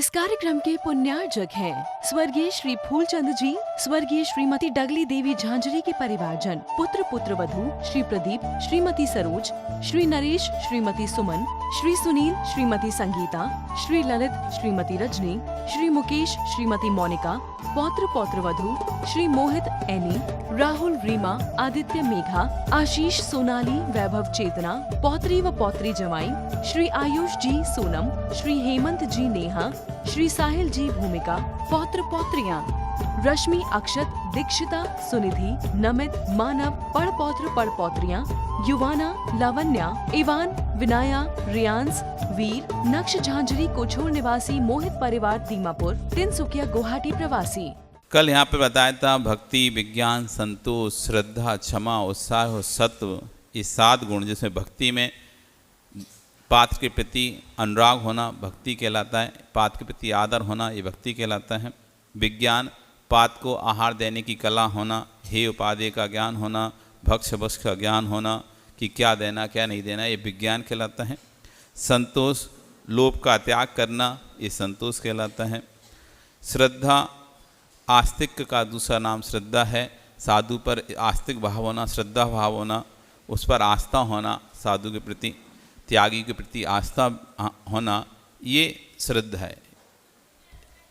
इस कार्यक्रम के पुण्यार्जक हैं स्वर्गीय श्री फूलचंद जी, स्वर्गीय श्रीमती डगली देवी झांझरी के परिवारजन, पुत्र पुत्र वधू श्री प्रदीप, श्रीमती सरोज, श्री नरेश, श्रीमती सुमन, श्री सुनील, श्रीमती संगीता, श्री ललित, श्रीमती रजनी, श्री मुकेश, श्रीमती मोनिका, पौत्र पौत्र वधू श्री मोहित, एनी, राहुल, रीमा, आदित्य, मेघा, आशीष, सोनाली, वैभव, चेतना, पौत्री व पौत्री जवाई श्री आयुष जी, सोनम, श्री हेमंत जी, नेहा, श्री साहिल जी, भूमिका, पौत्र पौत्रियां रश्मि, अक्षत, दीक्षिता, सुनिधि, नमित, मानव, पड़पौत्र पड़पौत्रियां युवाना, लावण्या, इवान, विनाया, रियांस, वीर, नक्श झांझरी, कोछोर निवासी, मोहित परिवार, दीमापुर, तिनसुकिया, गुवाहाटी प्रवासी। कल यहाँ पे बताया था भक्ति, विज्ञान, संतोष, श्रद्धा, क्षमा, उत्साह और सत्व, ये 7 गुण जिसमें भक्ति में पात्र के प्रति अनुराग होना भक्ति कहलाता है, पात्र के प्रति आदर होना ये भक्ति कहलाता है। विज्ञान, पात्र को आहार देने की कला होना, हे उपादेय का ज्ञान होना, भक्ष भक्ष का ज्ञान होना कि क्या देना क्या नहीं देना, ये विज्ञान कहलाता है। संतोष, लोभ का त्याग करना, ये संतोष कहलाता है। श्रद्धा, आस्तिक का दूसरा नाम श्रद्धा है, साधु पर आस्तिक भाव होना, श्रद्धा भाव होना, उस पर आस्था होना, साधु के प्रति, त्यागी के प्रति आस्था होना, ये श्रद्धा है।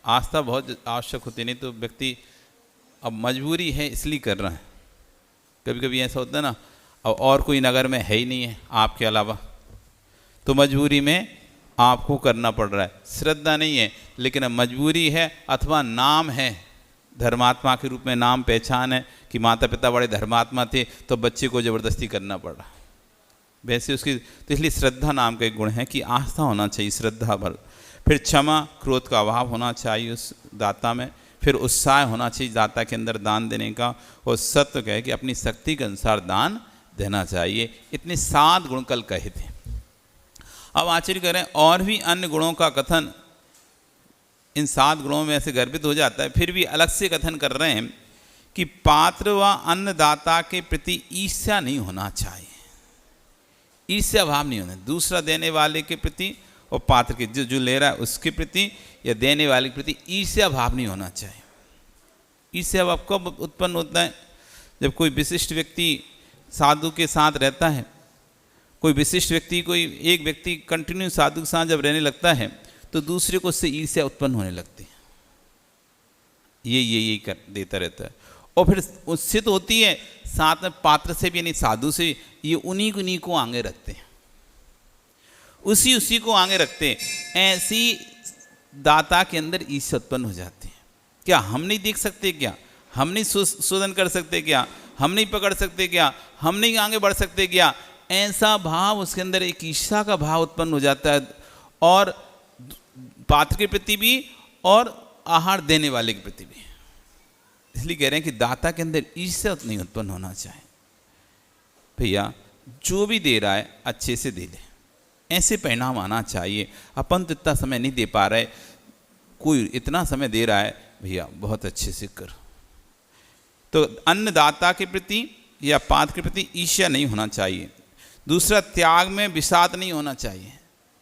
आस्था बहुत आवश्यक होती, नहीं तो व्यक्ति अब मजबूरी है इसलिए कर रहा है। कभी कभी ऐसा होता है ना, अब और कोई नगर में है ही नहीं है आपके अलावा, तो मजबूरी में आपको करना पड़ रहा है। श्रद्धा नहीं है लेकिन अब मजबूरी है, अथवा नाम है, धर्मात्मा के रूप में नाम पहचान है कि माता पिता बड़े धर्मात्मा थे तो बच्चे को ज़बरदस्ती करना पड़ रहा, वैसे उसकी, तो इसलिए श्रद्धा नाम का एक गुण है कि आस्था होना चाहिए श्रद्धा पर। फिर क्षमा, क्रोध का अभाव होना चाहिए उस दाता में। फिर उत्साह होना चाहिए दाता के अंदर दान देने का, और सत्य कहे कि अपनी शक्ति के अनुसार दान देना चाहिए। इतने 7 गुण कल कहे थे। अब आचार्य करें और भी अन्य गुणों का कथन इन 7 गुणों में ऐसे गर्भित हो जाता है, फिर भी अलग से कथन कर रहे हैं कि पात्र व अन्नदाता के प्रति ईर्ष्या नहीं होना चाहिए, ईर्ष्या भाव नहीं होना, दूसरा देने वाले के प्रति और पात्र के जो ले रहा है उसके प्रति या देने वाले के प्रति ईर्ष्या भाव नहीं होना चाहिए। ईर्ष्या भाव कब उत्पन्न होता है? जब कोई विशिष्ट व्यक्ति साधु के साथ रहता है, कोई विशिष्ट व्यक्ति, कोई एक व्यक्ति कंटिन्यू साधु के साथ जब रहने लगता है तो दूसरे को उससे ईर्ष्या उत्पन्न होने लगती है, ये कर देता रहता है। और फिर उससे तो होती है, साथ में पात्र से भी, यानी साधु से, ये उन्हीं को आगे रखते हैं, उसी को आगे रखते हैं। ऐसी दाता के अंदर ईर्ष्या उत्पन्न हो जाती है। क्या हम नहीं देख सकते? क्या हम नहीं शोधन कर सकते? क्या हम नहीं पकड़ सकते? क्या हम नहीं आगे बढ़ सकते? क्या ऐसा भाव उसके अंदर, एक ईर्ष्या का भाव उत्पन्न हो जाता है, और पात्र के प्रति भी और आहार देने वाले के प्रति भी। इसलिए कह रहे हैं कि दाता के अंदर ईर्ष्या नहीं उत्पन्न होना चाहिए। भैया जो भी दे रहा है अच्छे से दे ले, ऐसे परिणाम आना चाहिए। अपन तो इतना समय नहीं दे पा रहे, कोई इतना समय दे रहा है, भैया बहुत अच्छे से कर। तो अन्नदाता के प्रति या पात्र के प्रति ईर्ष्या नहीं होना चाहिए। दूसरा, त्याग में विषाद नहीं होना चाहिए।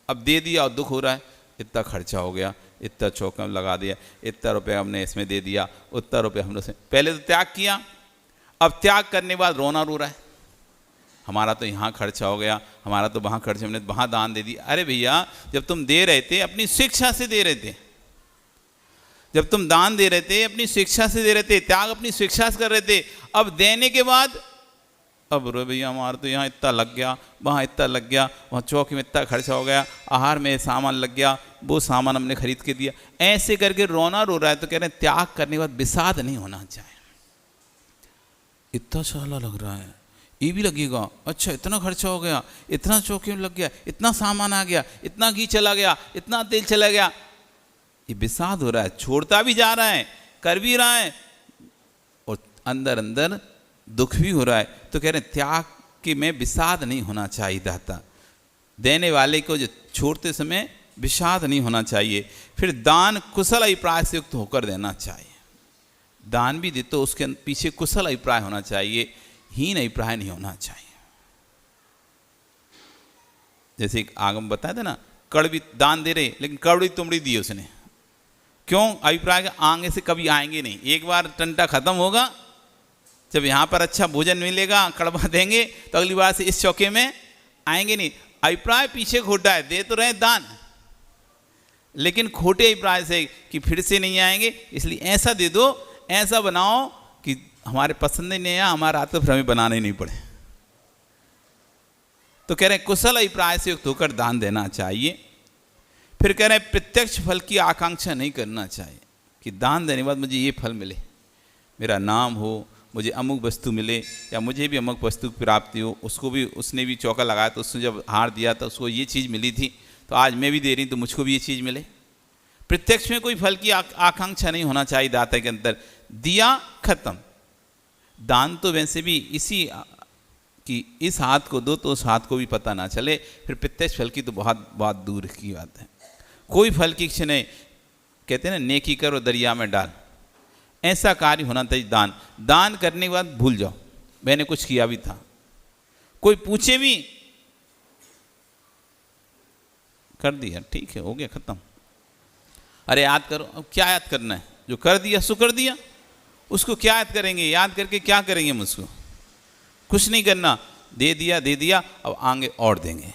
अब दे दिया और दुख हो रहा है, इतना खर्चा हो गया, इतना चौका लगा दिया, इतना रुपये हमने इसमें दे दिया, उतना रुपये हमने उसमें, पहले तो त्याग किया, अब त्याग करने के बाद रोना रो रहा है, हमारा तो यहाँ खर्चा हो गया, हमारा तो वहाँ खर्चा, हमने वहाँ दान दे दिया। अरे भैया, जब तुम दे रहे थे अपनी शिक्षा से दे रहे थे, जब तुम दान दे रहे थे अपनी शिक्षा से दे रहे थे, त्याग अपनी शिक्षा से कर रहे थे, अब देने के बाद अब रो भैया हमारा तो यहाँ इतना लग गया, वहाँ इतना लग गया, वहाँ चौकी में इतना खर्चा हो गया, आहार में सामान लग गया, वो सामान हमने खरीद के दिया, ऐसे करके रोना रो रहा है। तो कह रहे हैं त्याग करने के बाद विषाद नहीं होना चाहिए। इतना साला लग रहा है, ये भी लगेगा, अच्छा इतना खर्चा हो गया, इतना चौकी में लग गया, इतना सामान आ गया, इतना घी चला गया, इतना तेल चला गया, ये विषाद हो रहा है। छोड़ता भी जा रहा है, कर भी रहा है, और अंदर अंदर दुख भी हो रहा है। तो कह रहे हैं त्याग के में विषाद नहीं होना चाहिए। दाता देने वाले को जो छोड़ते समय विषाद नहीं होना चाहिए। फिर दान कुशल अभिप्राय से युक्त होकर देना चाहिए। दान भी दे तो उसके पीछे कुशल अभिप्राय होना चाहिए, हीन अभिप्राय नहीं होना चाहिए। जैसे एक आगम बताया था ना, कड़वी दान दे रहे लेकिन कड़वी तुमड़ी दी उसने, क्यों? अभिप्राय के आगे से कभी आएंगे नहीं। एक बार टंटा खत्म होगा, जब यहाँ पर अच्छा भोजन मिलेगा, कड़वा देंगे, तो अगली बार से इस चौके में आएंगे नहीं। अभिप्राय पीछे खोटा है, दे तो रहे दान, लेकिन खोटे अभिप्राय से कि फिर से नहीं आएंगे, इसलिए ऐसा दे दो, ऐसा बनाओ कि हमारे पसंद ही नहीं आया, हमारा हाथ तो फिर हमें बनाने नहीं पड़े। तो कह रहे हैं कुशल अभिप्राय से युक्त होकर दान देना चाहिए। फिर कह रहे हैं प्रत्यक्ष फल की आकांक्षा नहीं करना चाहिए कि दान देने के बाद मुझे ये फल मिले, मेरा नाम हो, मुझे अमुक वस्तु मिले, या मुझे भी अमुक वस्तु की प्राप्ति हो। उसको भी, उसने भी चौका लगाया तो उसने जब हार दिया था उसको ये चीज़ मिली थी, तो आज मैं भी दे रही तो मुझको भी ये चीज़ मिले। प्रत्यक्ष में कोई फल की आकांक्षा नहीं होना चाहिए दाता के अंदर। दिया खत्म। दान तो वैसे भी इसी कि इस हाथ को दो तो उस हाथ को भी पता ना चले, फिर प्रत्यक्ष फल की तो बहुत बहुत दूर की बात है। कोई फल की इच्छा नहीं, कहते हैं ना नेकी करो दरिया में डाल, ऐसा कार्य होना चाहिए दान। दान करने के बाद भूल जाओ मैंने कुछ किया भी था, कोई पूछे भी कर दिया, ठीक है, हो गया, खत्म। अरे याद करो, अब क्या याद करना है? जो कर दिया सो कर दिया, उसको क्या याद करेंगे? याद करके क्या करेंगे हम उसको? कुछ नहीं करना, दे दिया, अब आगे और देंगे,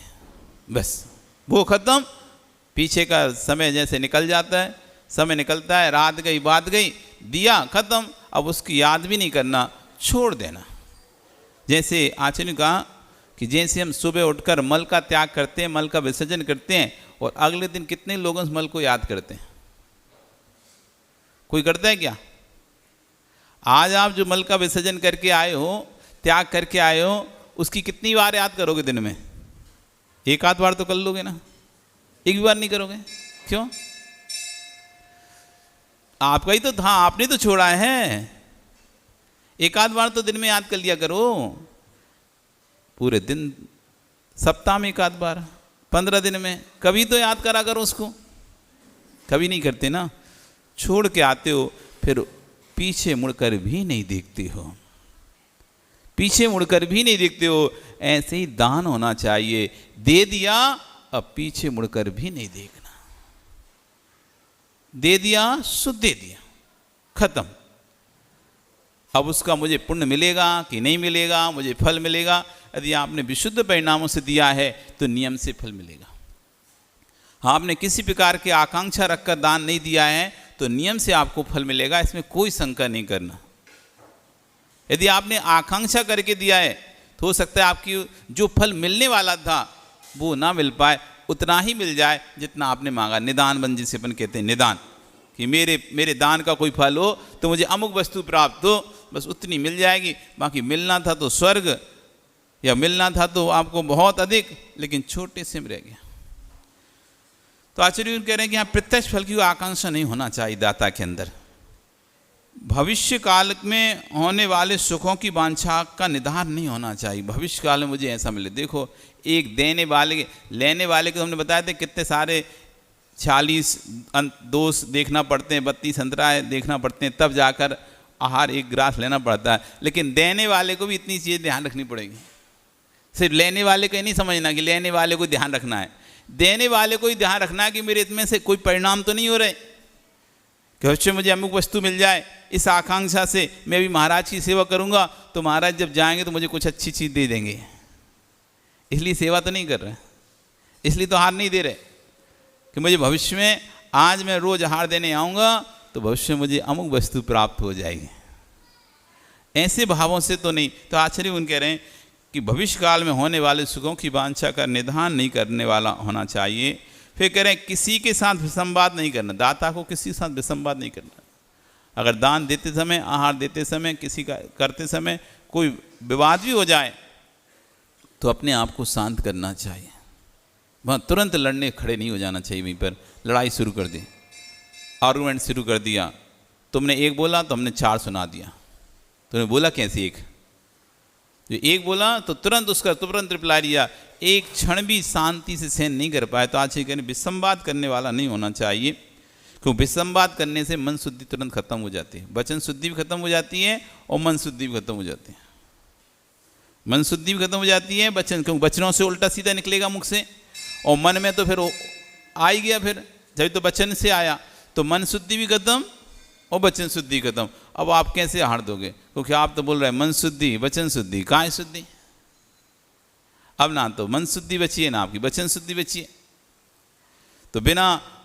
बस वो खत्म। पीछे का समय जैसे निकल जाता है, समय निकलता है, रात गई बात गई, दिया खत्म, अब उसकी याद भी नहीं करना, छोड़ देना। जैसे आचार्य ने कहा कि जैसे हम सुबह उठकर मल का त्याग करते हैं, मल का विसर्जन करते हैं, और अगले दिन कितने लोग उस मल को याद करते हैं? कोई करता है क्या? आज आप जो मल का विसर्जन करके आए हो, त्याग करके आए हो, उसकी कितनी बार याद करोगे दिन में? एक आध बार तो कर लोगे ना, एक भी बार नहीं करोगे। क्यों? आपका ही तो था, आपने तो छोड़ा है। एक आध बार तो दिन में याद कर लिया करो, पूरे दिन, सप्ताह में एक आध बार, 15 दिन में कभी तो याद करा करो उसको। कभी नहीं करते ना, छोड़ के आते हो, फिर पीछे मुड़कर भी नहीं देखते हो, पीछे मुड़कर भी नहीं देखते हो। ऐसे ही दान होना चाहिए, दे दिया, अब पीछे मुड़कर भी नहीं देखना, दे दिया सो दे दिया, खत्म। अब उसका मुझे पुण्य मिलेगा कि नहीं मिलेगा, मुझे फल मिलेगा। यदि आपने विशुद्ध परिणामों से दिया है तो नियम से फल मिलेगा। आपने किसी प्रकार की आकांक्षा रखकर दान नहीं दिया है तो नियम से आपको फल मिलेगा, इसमें कोई शंका नहीं करना। यदि आपने आकांक्षा करके दिया है तो हो सकता है आपकी जो फल मिलने वाला था वो ना मिल पाए, उतना ही मिल जाए जितना आपने मांगा। निदान बंदी से अपन कहते हैं, निदान, कि मेरे दान का कोई फल हो तो मुझे अमुक वस्तु प्राप्त हो, बस उतनी मिल जाएगी। बाकी मिलना था तो स्वर्ग, या मिलना था तो आपको बहुत अधिक, लेकिन छोटे से में रह गया। तो आचार्य कह रहे हैं कि यहाँ प्रत्यक्ष फल की आकांक्षा नहीं होना चाहिए दाता के अंदर। भविष्य काल में होने वाले सुखों की वांछा का निधान नहीं होना चाहिए। भविष्य काल में मुझे ऐसा मिले। देखो, एक देने वाले, लेने वाले को हमने बताया था कितने सारे 40 दोष देखना पड़ते हैं, 32 संतरा देखना पड़ते हैं, तब जाकर आहार एक ग्रास लेना पड़ता है। लेकिन देने वाले को भी इतनी चीज़ें ध्यान रखनी पड़ेगी। सिर्फ लेने वाले को नहीं समझना कि लेने वाले को ध्यान रखना है, देने वाले को ही ध्यान रखना है कि मेरे इसमें से कोई परिणाम तो नहीं हो रहे कि भविष्य मुझे अमुक वस्तु मिल जाए। इस आकांक्षा से मैं भी महाराज की सेवा करूंगा तो महाराज जब जाएंगे तो मुझे कुछ अच्छी चीज़ दे देंगे, इसलिए सेवा तो नहीं कर रहे, इसलिए तो हार नहीं दे रहे कि मुझे भविष्य में, आज मैं रोज हार देने आऊँगा तो भविष्य में मुझे अमुक वस्तु प्राप्त हो जाएगी। ऐसे भावों से तो नहीं। तो आचार्य उन कह रहे हैं कि भविष्य काल में होने वाले सुखों की वांछा का निधान नहीं करने वाला होना चाहिए। फिर कह रहे हैं किसी के साथ विसंवाद नहीं करना, दाता को किसी के साथ विसंवाद नहीं करना। अगर दान देते समय, आहार देते समय, किसी का करते समय कोई विवाद भी हो जाए तो अपने आप को शांत करना चाहिए। वहाँ तुरंत लड़ने खड़े नहीं हो जाना चाहिए। वहीं पर लड़ाई शुरू कर दी, आर्गूमेंट शुरू कर दिया, तुमने एक बोला तो हमने 4 सुना दिया। तुमने बोला कैसे एक? जो एक बोला तो तुरंत उसका तुरंत रिप्लाई दिया, एक क्षण भी शांति से सहन नहीं कर पाए। तो आज ही कहने विसंवाद करने वाला नहीं होना चाहिए, क्योंकि विसंवाद करने से मन शुद्धि तुरंत खत्म हो जाती है, वचन शुद्धि भी खत्म हो जाती है और मन शुद्धि भी खत्म हो जाती है। मन शुद्धि भी खत्म हो जाती है, वचन, क्योंकि वचनों से उल्टा सीधा निकलेगा मुख से, और मन में तो फिर आ ही गया, फिर जब तो वचन से आया तो मन शुद्धि भी खत्म और वचन शुद्धि खत्म। अब आप कैसे हार दोगे? क्योंकि आप तो बोल रहे हैं मन शुद्धि वचन शुद्धि, कहाँ है शुद्धि? अब ना तो मन शुद्धि बची है ना आपकी वचन शुद्धि बची है। तो बिना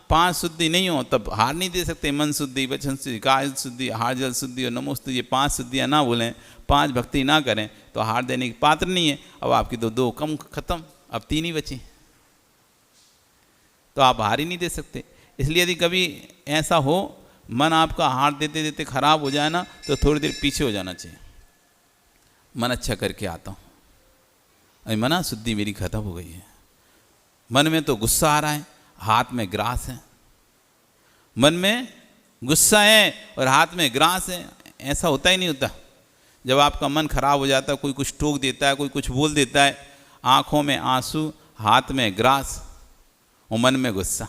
5 शुद्धि नहीं हो तब हार नहीं दे सकते। मन शुद्धि वचन शुद्धि काय शुद्धि हार जल शुद्धि और नमोस्तु, ये 5 शुद्धियाँ ना बोलें, 5 भक्ति ना करें तो हार देने के पात्र नहीं है। अब आपकी तो 2 कम खत्म, अब 3 ही बची, तो आप हार ही नहीं दे सकते। इसलिए यदि कभी ऐसा हो मन आपका हार देते देते खराब हो जाए ना, तो थोड़ी देर पीछे हो जाना चाहिए। मन अच्छा करके आता हूँ, अरे मना शुद्धि मेरी खत्म हो गई है। मन में तो गुस्सा आ रहा है, हाथ में ग्रास है। मन में गुस्सा है और हाथ में ग्रास है, ऐसा होता ही नहीं होता। जब आपका मन खराब हो जाता है, कोई कुछ टोक देता है, कोई कुछ बोल देता है, आंखों में आंसू, हाथ में ग्रास और मन में गुस्सा,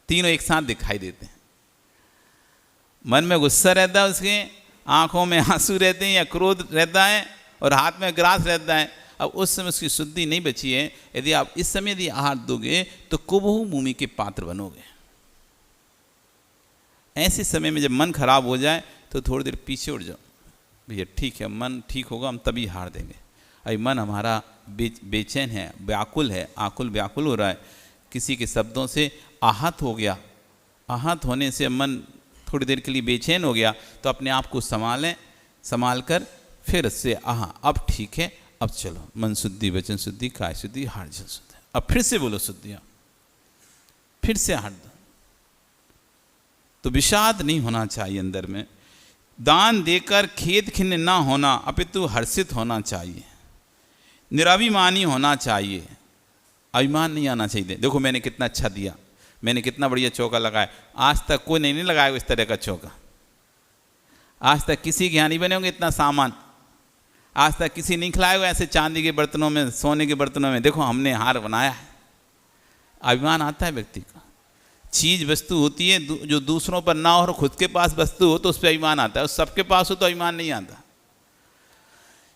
तीनों एक साथ दिखाई देते हैं। मन में गुस्सा रहता है, उसके आंखों में आंसू रहते हैं या क्रोध रहता है और हाथ में ग्रास रहता है। अब उस समय उसकी शुद्धि नहीं बची है। यदि आप इस समय यदि आहार दोगे तो कुबहू भूमि के पात्र बनोगे। ऐसे समय में जब मन खराब हो जाए तो थोड़ी देर पीछे उठ जाओ, भैया ठीक है मन ठीक होगा, हम तभी हार देंगे। अभी मन हमारा बेचैन है, व्याकुल है, आकुल व्याकुल हो रहा है, किसी के शब्दों से आहत हो गया। आहत होने से मन थोड़ी देर के लिए बेचैन हो गया, तो अपने आप को संभालें, संभाल कर फिर से अब ठीक है, अब चलो मन शुद्धि वचन शुद्धि काय शुद्धि हार जल शुद्धि। अब फिर से बोलो शुद्धियाँ, फिर से हार दो। तो विषाद नहीं होना चाहिए अंदर में। दान देकर खेद खिन्न ना होना, अपितु हर्षित होना चाहिए। निराभिमानी होना चाहिए, अभिमान नहीं आना चाहिए। देखो मैंने कितना अच्छा दिया, मैंने कितना बढ़िया चौका लगाया, आज तक कोई नहीं लगाया इस तरह का चौका। आज तक किसी के यहाँ नहीं बने होंगे इतना सामान, आज तक किसी नहीं खिलाया ऐसे चांदी के बर्तनों में, सोने के बर्तनों में। देखो हमने हार बनाया है। अभिमान आता है व्यक्ति का। चीज़ वस्तु होती है जो दूसरों पर ना हो और खुद के पास वस्तु हो तो उस पर अभिमान आता है, और सबके पास हो तो अभिमान नहीं आता।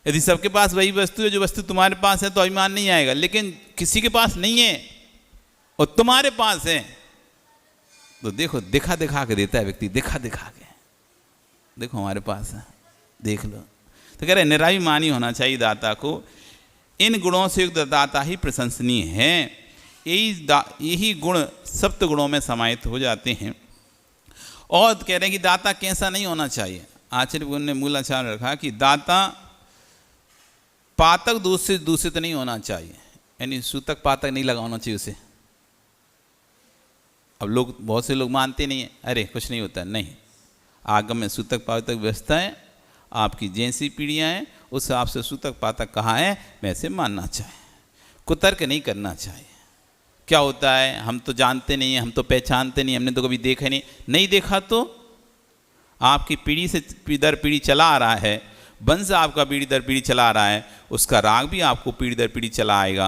यदि सबके पास वही वस्तु है जो वस्तु तुम्हारे पास है तो अभिमान नहीं आएगा। लेकिन किसी के पास नहीं है और तुम्हारे पास है तो देखो दिखा दिखा के देता है व्यक्ति, दिखा दिखा के, देखो हमारे पास है, देख लो। तो कह रहे निराभिमानी होना चाहिए दाता को। इन गुणों से युक्त दाता ही प्रशंसनीय है। यही गुण सप्त गुणों में समाहित हो जाते हैं। और कह रहे हैं कि दाता कैसा नहीं होना चाहिए। आचार्य ने मूलाचार रखा कि दाता पातक दूषित नहीं होना चाहिए, यानी सूतक पातक नहीं लगाना चाहिए उसे। अब लोग बहुत से लोग मानते नहीं है, अरे कुछ नहीं होता, नहीं। आगम में सूतक पातक व्यवस्था है, आपकी जैसी पीढ़ियाँ हैं उस हिसाब से सूतक पातक कहाँ है वैसे मानना चाहिए, कुतर्क नहीं करना चाहिए। क्या होता है हम तो जानते नहीं हैं, हम तो पहचानते नहीं, हमने तो कभी देखा नहीं देखा तो आपकी पीढ़ी से दर पीढ़ी चला आ रहा है, वंश आपका पीढ़ी दर पीढ़ी चला आ रहा है, उसका राग भी आपको पीढ़ी दर पीढ़ी चला आएगा।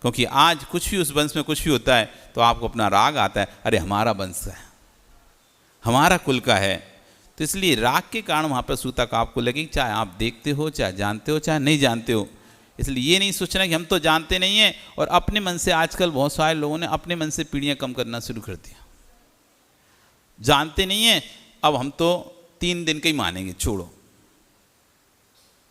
क्योंकि आज कुछ भी उस वंश में कुछ भी होता है तो आपको अपना राग आता है, अरे हमारा वंश है, हमारा कुल का है। तो इसलिए राग के कारण वहाँ पर सूतक आपको लगेगी, चाहे आप देखते हो, चाहे जानते हो, चाहे नहीं जानते हो। इसलिए ये नहीं सोचना कि हम तो जानते नहीं हैं, और अपने मन से आजकल बहुत सारे लोगों ने अपने मन से पीढ़ियाँ कम करना शुरू कर दिया। जानते नहीं हैं, अब हम तो 3 दिन के ही मानेंगे, छोड़ो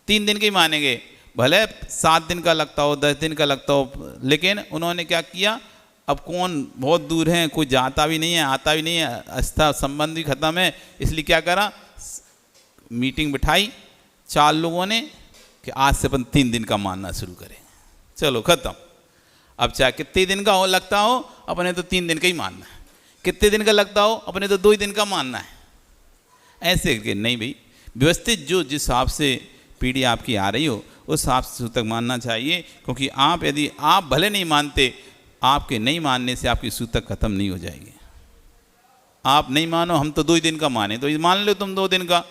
3 दिन के ही मानेंगे, भले 7 दिन का लगता हो, 10 दिन का लगता हो। लेकिन उन्होंने क्या किया, अब कौन बहुत दूर है, कोई जाता भी नहीं है, आता भी नहीं है, आस्था संबंध भी खत्म है, इसलिए क्या करा, मीटिंग बिठाई 4 लोगों ने कि आज से अपन 3 दिन का मानना शुरू करें। चलो खत्म। अब चाहे कितने दिन का हो लगता हो, अपने तो 3 दिन का ही मानना है। कितने दिन का लगता हो, अपने तो 2 ही दिन का मानना है। ऐसे कि नहीं भाई, व्यवस्थित जो जिस हिसाब से पीढ़ी आपकी आ रही हो उस हिसाब से सूतक मानना चाहिए। क्योंकि आप यदि आप भले नहीं मानते, आपके नहीं मानने से आपकी सूतक खत्म नहीं हो जाएगी। आप नहीं मानो, हम तो 2 ही दिन का माने, तो मान लो तुम 2 दिन का।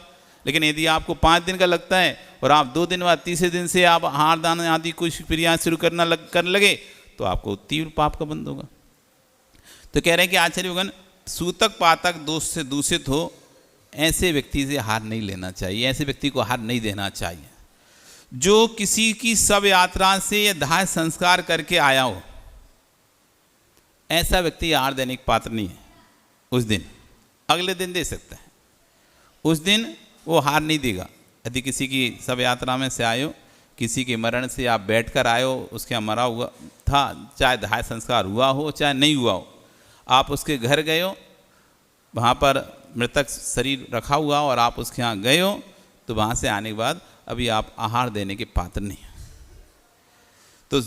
लेकिन यदि आपको 5 दिन का लगता है और आप 2 दिन बाद तीसरे दिन से आप हार दान आदि कुछ क्रियाएं शुरू करने लगे तो आपको तीव्र पाप का बंध होगा। तो कह रहे हैं कि आचार्यगण सूतक पातक दोष से दूषित हो ऐसे व्यक्ति से हार नहीं लेना चाहिए, ऐसे व्यक्ति को हार नहीं देना चाहिए। जो किसी की सब यात्रा से या दाह संस्कार करके आया हो, ऐसा व्यक्ति हार देने के पात्र नहीं है उस दिन। अगले दिन दे सकता है, उस दिन वो हार नहीं देगा। यदि किसी की शव यात्रा में से आए हो, किसी के मरण से आप बैठ कर आए हो, उसके यहाँ मरा हुआ था, चाहे दाह संस्कार हुआ हो चाहे नहीं हुआ हो, आप उसके घर गए हो, वहाँ पर मृतक शरीर रखा हुआ और आप उसके यहाँ गए हो, तो वहाँ से आने के बाद अभी आप आहार देने के पात्र नहीं हैं। तो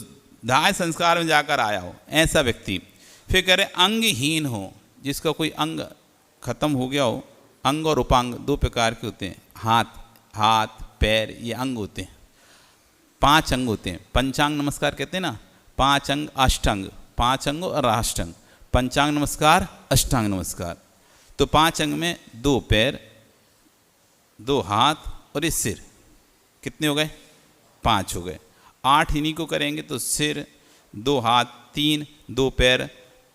दाह संस्कार में जाकर आया हो ऐसा व्यक्ति। फिर कह रहे अंगहीन हो, जिसका कोई अंग खत्म हो गया हो। अंग और उपांग दो प्रकार के होते हैं। हाथ पैर ये अंग होते हैं। 5 अंग होते हैं। पंचांग नमस्कार कहते हैं ना, 5 अंग अष्टांग, 5 अंग और अष्टांग, पंचांग नमस्कार अष्टांग नमस्कार। तो 5 अंग में 2 पैर, 2 हाथ और इस सिर, कितने हो गए? 5 हो गए। 8 इन्हीं को करेंगे तो सिर, 2 हाथ, 3, 2 पैर,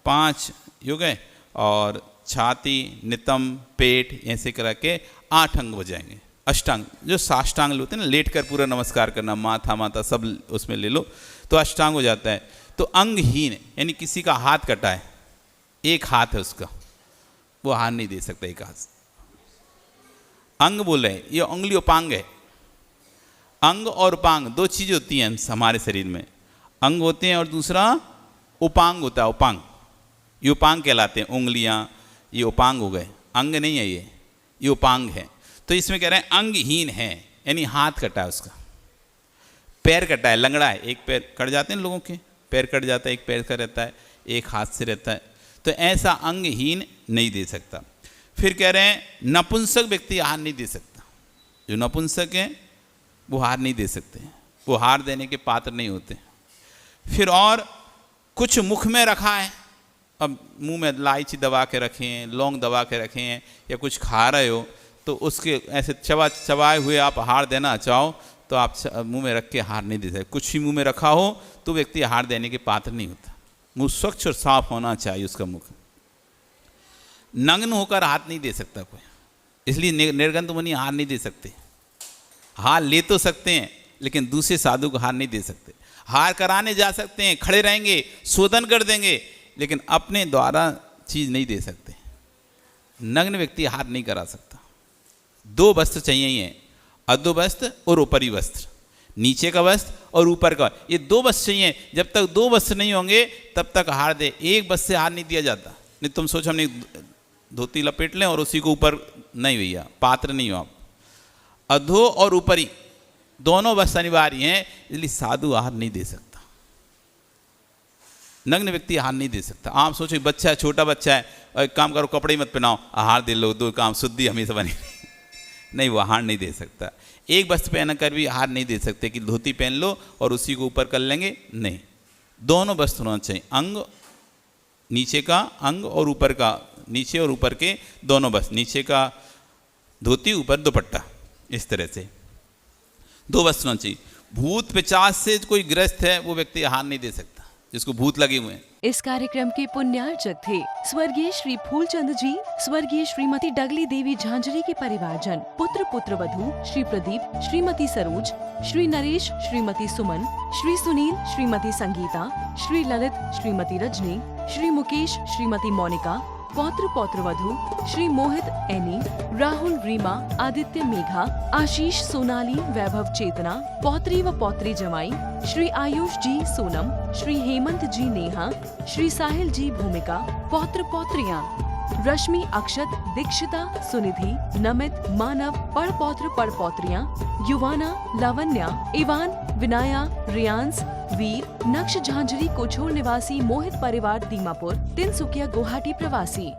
5 हो गए, और छाती, नितंब, पेट, ऐसे करके 8 अंग हो जाएंगे। अष्टांग जो साष्टांग होते हैं ना, लेट कर पूरा नमस्कार करना, माथा सब उसमें ले लो तो अष्टांग हो जाता है। तो अंगहीन यानी किसी का हाथ कटा है, एक हाथ है उसका, वो हाथ नहीं दे सकता एक हाथ। अंग बोल रहे हैं, ये उंगली उपांग है। अंग और उपांग 2 चीज़ें होती हैं हमारे शरीर में। अंग होते हैं और दूसरा उपांग होता है। उपांग, ये उपांग कहलाते हैं। उंगलियां ये उपांग हो गए, अंग नहीं है ये उपांग है। तो इसमें कह रहे हैं अंगहीन है, यानी हाथ कटा है उसका, पैर कटा है, लंगड़ा है, एक पैर कट जाते हैं लोगों के, पैर कट जाता है, एक पैर का रहता है, एक हाथ से रहता है। तो ऐसा अंगहीन नहीं दे सकता। फिर कह रहे हैं नपुंसक व्यक्ति हार नहीं दे सकता। जो नपुंसक है वो हार नहीं दे सकते, वो हार देने के पात्र नहीं होते। फिर और कुछ मुख में रखा है, अब मुंह में इलायची दबा के रखे हैं, लौंग दबा के रखे हैं, या कुछ खा रहे हो तो उसके ऐसे चबाए हुए आप हार देना चाहो तो आप मुंह में रख के हार नहीं दे सकते। कुछ ही मुंह में रखा हो तो व्यक्ति हार देने के पात्र नहीं होता। मुंह स्वच्छ और साफ होना चाहिए उसका मुख। नग्न होकर हाथ नहीं दे सकता कोई, इसलिए निर्गंध मुनि हार नहीं दे सकते। हार ले तो सकते हैं लेकिन दूसरे साधु को हार नहीं दे सकते। हार कराने जा सकते हैं, खड़े रहेंगे, शोधन कर देंगे, लेकिन अपने द्वारा चीज़ नहीं दे सकते। नग्न व्यक्ति हार नहीं करा सकता। 2 वस्त्र चाहिए ही हैं, अधो वस्त्र और ऊपरी वस्त्र, नीचे का वस्त्र और ऊपर का, ये 2 वस्त्र चाहिए। जब तक 2 वस्त्र नहीं होंगे तब तक हार दे। एक वस्त्र से हार नहीं दिया जाता। नहीं तुम सोचो हमने धोती लपेट लें और उसी को ऊपर, नहीं भैया, पात्र नहीं हो आप। अधो और ऊपरी दोनों वस्त्र अनिवार्य हैं, इसलिए साधु हार नहीं दे सकता। नग्न व्यक्ति हार नहीं दे सकता। आप सोचो बच्चा है, छोटा बच्चा है, और एक काम करो कपड़े मत पहनाओ, हार दे लो, 2 काम शुद्धि हमेशा बनी नहीं, वो हार नहीं दे सकता। एक वस्त्र पहन कर भी हार नहीं दे सकते कि धोती पहन लो और उसी को ऊपर कर लेंगे, नहीं। दोनों वस्त्र होना चाहिए, अंग, नीचे का अंग और ऊपर का, नीचे और ऊपर के दोनों वस्त्र, नीचे का धोती, ऊपर दुपट्टा, इस तरह से 2 वस्त्र होना चाहिए। भूत पिशाच से कोई ग्रस्त है वो व्यक्ति हार नहीं दे सकता, जिसको भूत लगे हुए हैं। इस कार्यक्रम के पुण्यार्चक थे स्वर्गीय श्री फूलचंद जी, स्वर्गीय श्रीमती डगली देवी झांझरी के परिवारजन, पुत्र वधू श्री प्रदीप, श्रीमती सरोज, श्री नरेश, श्रीमती सुमन, श्री सुनील, श्रीमती संगीता, श्री ललित, श्रीमती रजनी, श्री मुकेश, श्रीमती मोनिका, पौत्र वधू श्री मोहित एनी, राहुल रीमा, आदित्य मेघा, आशीष सोनाली, वैभव चेतना, पौत्री व पौत्री जमाई, श्री आयुष जी सोनम, श्री हेमंत जी नेहा, श्री साहिल जी भूमिका, पौत्र पौत्रियां रश्मि, अक्षत, दीक्षिता, सुनिधि, नमित, मानव, पड़ पौत्रियां, युवाना, लावण्या, इवान, विनाया, रियांस, वीर, नक्श झांझरी कोछोर निवासी, मोहित परिवार दीमापुर, तिनसुकिया गुवाहाटी प्रवासी।